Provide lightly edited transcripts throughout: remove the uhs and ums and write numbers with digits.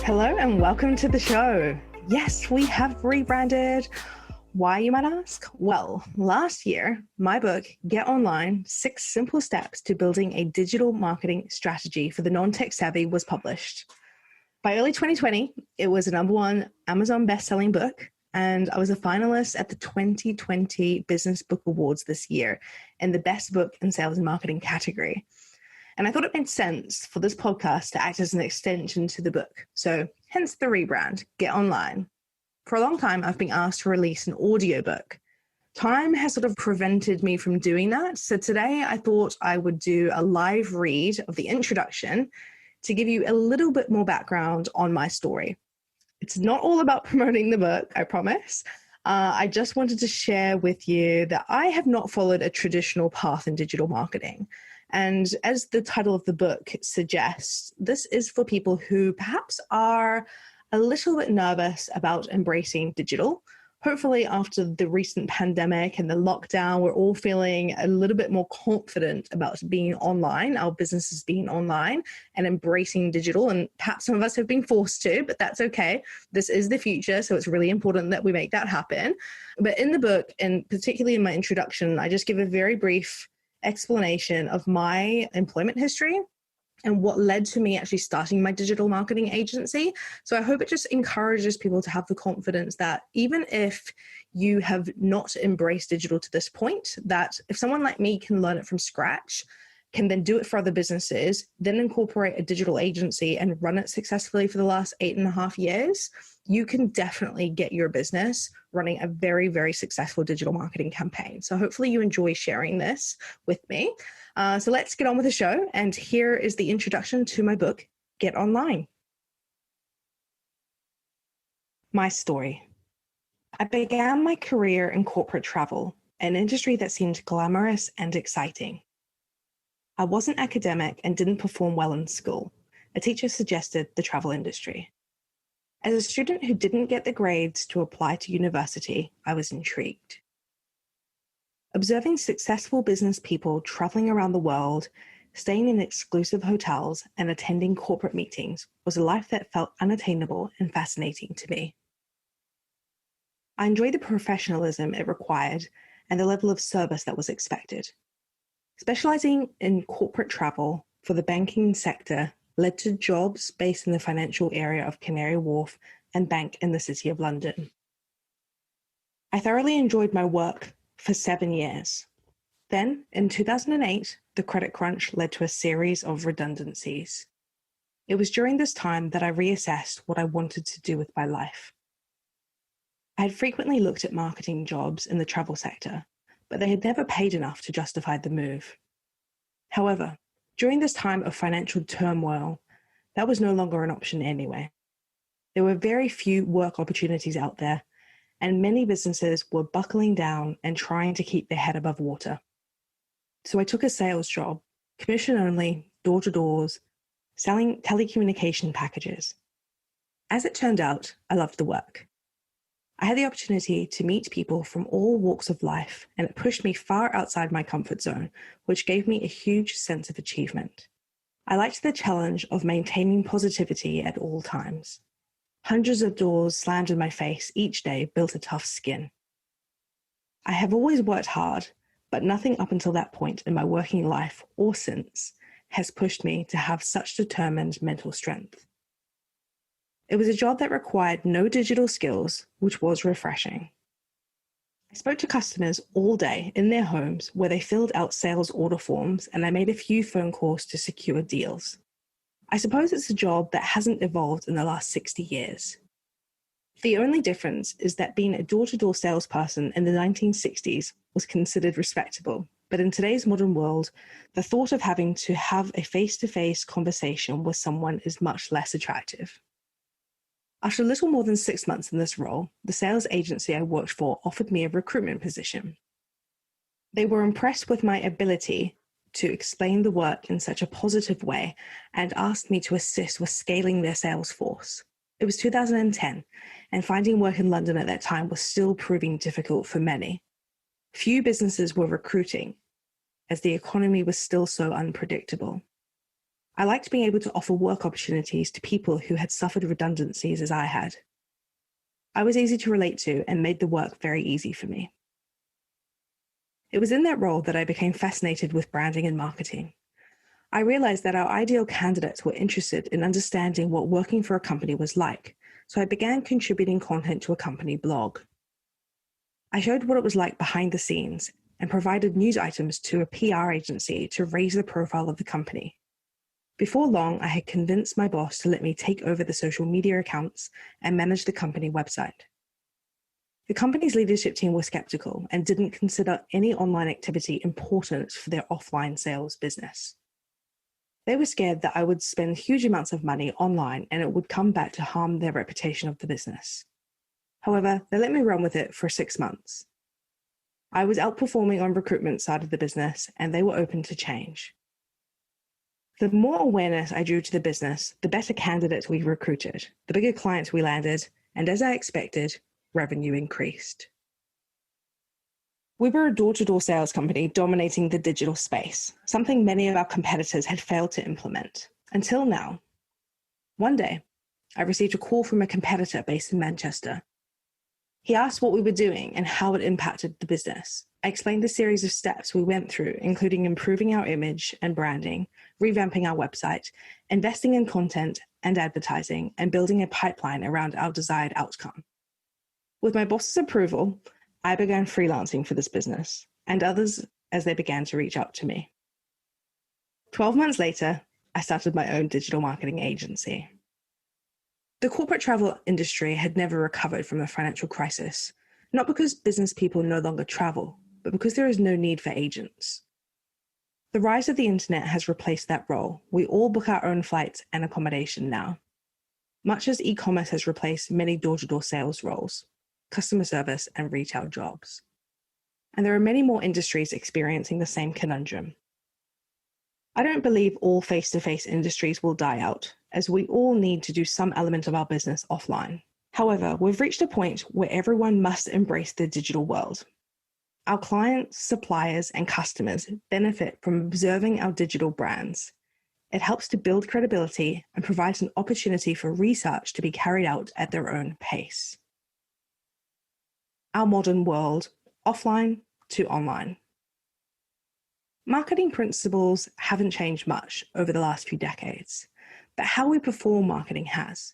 Hello and welcome to the show. Yes, we have rebranded. Why, you might ask? Well, last year, my book, Get Online, 6 Simple Steps to Building a Digital Marketing Strategy for the Non-Tech Savvy was published. By early 2020, it was a #1 Amazon best-selling book, and I was a finalist at the 2020 Business Book Awards this year in the Best Book in Sales and Marketing category. And I thought it made sense for this podcast to act as an extension to the book. So hence the rebrand, Get Online. For a long time, I've been asked to release an audiobook. Time has sort of prevented me from doing that. So today I thought I would do a live read of the introduction to give you a little bit more background on my story. It's not all about promoting the book, I promise. I just wanted to share with you that I have not followed a traditional path in digital marketing. And as the title of the book suggests, this is for people who perhaps are a little bit nervous about embracing digital. Hopefully, after the recent pandemic and the lockdown, we're all feeling a little bit more confident about being online, our businesses being online and embracing digital. And perhaps some of us have been forced to, but that's okay. This is the future, so it's really important that we make that happen. But in the book, and particularly in my introduction, I just give a very brief explanation of my employment history and what led to me actually starting my digital marketing agency. So I hope it just encourages people to have the confidence that even if you have not embraced digital to this point, that if someone like me can learn it from scratch, can then do it for other businesses, then incorporate a digital agency and run it successfully for the last 8.5 years, you can definitely get your business running a very, very successful digital marketing campaign. So hopefully you enjoy sharing this with me. So let's get on with the show. And here is the introduction to my book, Get Online. My story. I began my career in corporate travel, an industry that seemed glamorous and exciting. I wasn't academic and didn't perform well in school. A teacher suggested the travel industry. As a student who didn't get the grades to apply to university, I was intrigued. Observing successful business people traveling around the world, staying in exclusive hotels, and attending corporate meetings was a life that felt unattainable and fascinating to me. I enjoyed the professionalism it required and the level of service that was expected. Specializing in corporate travel for the banking sector led to jobs based in the financial area of Canary Wharf and bank in the City of London. I thoroughly enjoyed my work for 7 years. Then, in 2008, the credit crunch led to a series of redundancies. It was during this time that I reassessed what I wanted to do with my life. I had frequently looked at marketing jobs in the travel sector, but they had never paid enough to justify the move. However, during this time of financial turmoil, that was no longer an option anyway. There were very few work opportunities out there, and many businesses were buckling down and trying to keep their head above water. So I took a sales job, commission only, door-to-doors, selling telecommunication packages. As it turned out, I loved the work. I had the opportunity to meet people from all walks of life, and it pushed me far outside my comfort zone, which gave me a huge sense of achievement. I liked the challenge of maintaining positivity at all times. Hundreds of doors slammed in my face each day built a tough skin. I have always worked hard, but nothing up until that point in my working life or since has pushed me to have such determined mental strength. It was a job that required no digital skills, which was refreshing. I spoke to customers all day in their homes where they filled out sales order forms, and I made a few phone calls to secure deals. I suppose it's a job that hasn't evolved in the last 60 years. The only difference is that being a door-to-door salesperson in the 1960s was considered respectable, but in today's modern world, the thought of having to have a face-to-face conversation with someone is much less attractive. After a little more than 6 months in this role, the sales agency I worked for offered me a recruitment position. They were impressed with my ability to explain the work in such a positive way and asked me to assist with scaling their sales force. It was 2010, and finding work in London at that time was still proving difficult for many. Few businesses were recruiting, as the economy was still so unpredictable. I liked being able to offer work opportunities to people who had suffered redundancies as I had. I was easy to relate to and made the work very easy for me. It was in that role that I became fascinated with branding and marketing. I realized that our ideal candidates were interested in understanding what working for a company was like, so I began contributing content to a company blog. I showed what it was like behind the scenes and provided news items to a PR agency to raise the profile of the company. Before long, I had convinced my boss to let me take over the social media accounts and manage the company website. The company's leadership team was skeptical and didn't consider any online activity important for their offline sales business. They were scared that I would spend huge amounts of money online and it would come back to harm their reputation of the business. However, they let me run with it for 6 months. I was outperforming on recruitment side of the business and they were open to change. The more awareness I drew to the business, the better candidates we recruited, the bigger clients we landed, and as I expected, revenue increased. We were a door-to-door sales company dominating the digital space, something many of our competitors had failed to implement, until now. One day, I received a call from a competitor based in Manchester. He asked what we were doing and how it impacted the business. I explained the series of steps we went through, including improving our image and branding, revamping our website, investing in content and advertising, and building a pipeline around our desired outcome. With my boss's approval, I began freelancing for this business and others as they began to reach out to me. 12 months later, I started my own digital marketing agency. The corporate travel industry had never recovered from the financial crisis, not because business people no longer travel, but because there is no need for agents. The rise of the internet has replaced that role. We all book our own flights and accommodation now. Much as e-commerce has replaced many door-to-door sales roles, customer service and retail jobs. And there are many more industries experiencing the same conundrum. I don't believe all face-to-face industries will die out, as we all need to do some element of our business offline. However, we've reached a point where everyone must embrace the digital world. Our clients, suppliers, and customers benefit from observing our digital brands. It helps to build credibility and provides an opportunity for research to be carried out at their own pace. Our modern world, offline to online. Marketing principles haven't changed much over the last few decades, but how we perform marketing has.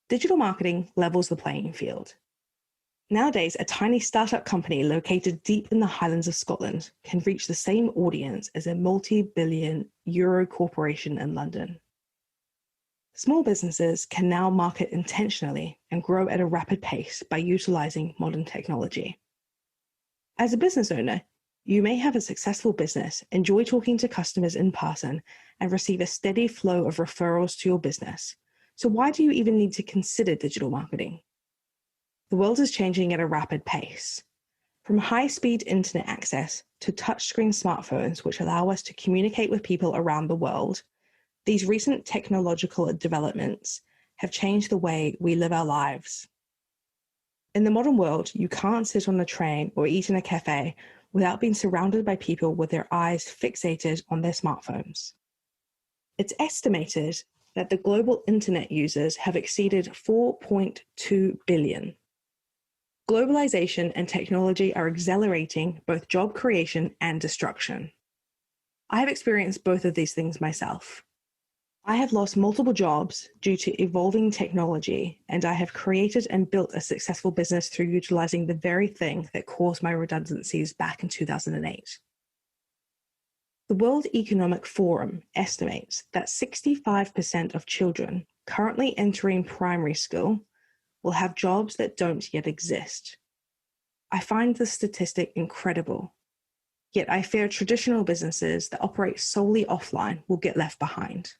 Digital marketing levels the playing field. Nowadays, a tiny startup company located deep in the Highlands of Scotland can reach the same audience as a multi-billion euro corporation in London. Small businesses can now market intentionally and grow at a rapid pace by utilizing modern technology. As a business owner, you may have a successful business, enjoy talking to customers in person, and receive a steady flow of referrals to your business. So why do you even need to consider digital marketing? The world is changing at a rapid pace. From high-speed internet access to touchscreen smartphones, which allow us to communicate with people around the world, these recent technological developments have changed the way we live our lives. In the modern world, you can't sit on a train or eat in a cafe without being surrounded by people with their eyes fixated on their smartphones. It's estimated that the global internet users have exceeded 4.2 billion. Globalization and technology are accelerating both job creation and destruction. I have experienced both of these things myself. I have lost multiple jobs due to evolving technology, and I have created and built a successful business through utilizing the very thing that caused my redundancies back in 2008. The World Economic Forum estimates that 65% of children currently entering primary school will have jobs that don't yet exist. I find this statistic incredible, yet I fear traditional businesses that operate solely offline will get left behind.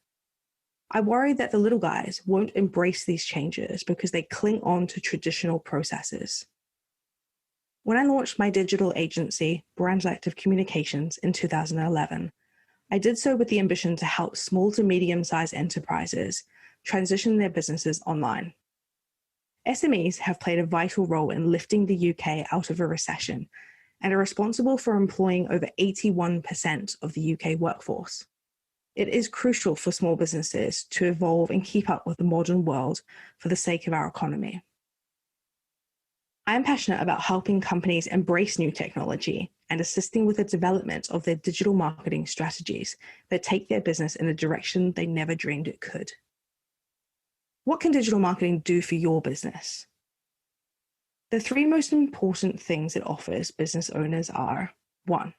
I worry that the little guys won't embrace these changes because they cling on to traditional processes. When I launched my digital agency, Brand Active Communications, in 2011, I did so with the ambition to help small to medium-sized enterprises transition their businesses online. SMEs have played a vital role in lifting the UK out of a recession and are responsible for employing over 81% of the UK workforce. It is crucial for small businesses to evolve and keep up with the modern world for the sake of our economy. I am passionate about helping companies embrace new technology and assisting with the development of their digital marketing strategies that take their business in a direction they never dreamed it could. What can digital marketing do for your business? The three most important things it offers business owners are: 1.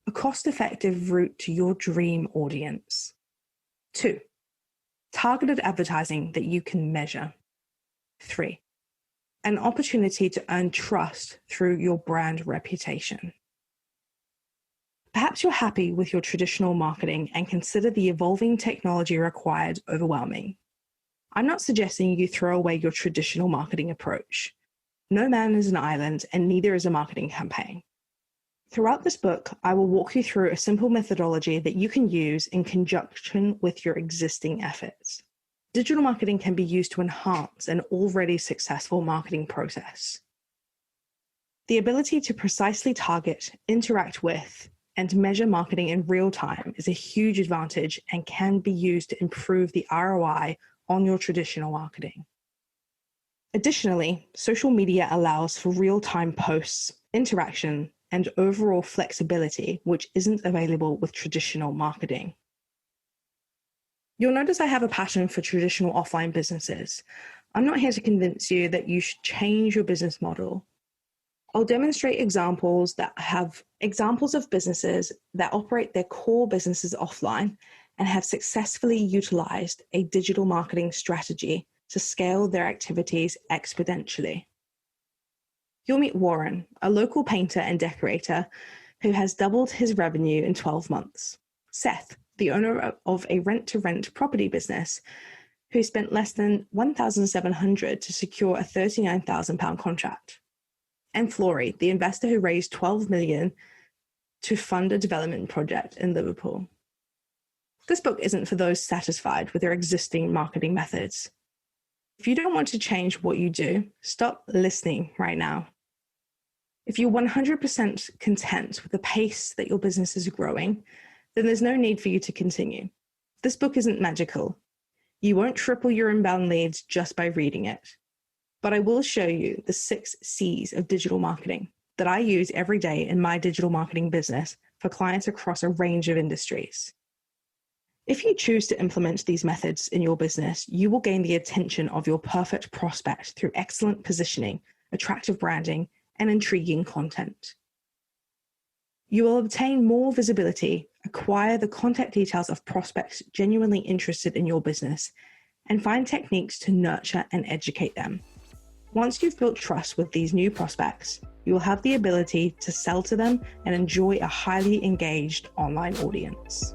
A cost-effective route to your dream audience. 2. Targeted advertising that you can measure. 3. An opportunity to earn trust through your brand reputation. Perhaps you're happy with your traditional marketing and consider the evolving technology required overwhelming. I'm not suggesting you throw away your traditional marketing approach. No man is an island, and neither is a marketing campaign. Throughout this book, I will walk you through a simple methodology that you can use in conjunction with your existing efforts. Digital marketing can be used to enhance an already successful marketing process. The ability to precisely target, interact with, and measure marketing in real time is a huge advantage and can be used to improve the ROI on your traditional marketing. Additionally, social media allows for real-time posts, interaction, and overall flexibility, which isn't available with traditional marketing. You'll notice I have a passion for traditional offline businesses. I'm not here to convince you that you should change your business model. I'll demonstrate examples of businesses that operate their core businesses offline and have successfully utilized a digital marketing strategy to scale their activities exponentially. You'll meet Warren, a local painter and decorator who has doubled his revenue in 12 months. Seth, the owner of a rent-to-rent property business, who spent less than $1,700 to secure a £39,000 contract. And Flory, the investor who raised $12 million to fund a development project in Liverpool. This book isn't for those satisfied with their existing marketing methods. If you don't want to change what you do, stop listening right now. If you're 100% content with the pace that your business is growing, then there's no need for you to continue. This book isn't magical. You won't triple your inbound leads just by reading it. But I will show you the 6 C's of digital marketing that I use every day in my digital marketing business for clients across a range of industries. If you choose to implement these methods in your business, you will gain the attention of your perfect prospect through excellent positioning, attractive branding, and intriguing content. You will obtain more visibility, acquire the contact details of prospects genuinely interested in your business, and find techniques to nurture and educate them. Once you've built trust with these new prospects, you will have the ability to sell to them and enjoy a highly engaged online audience.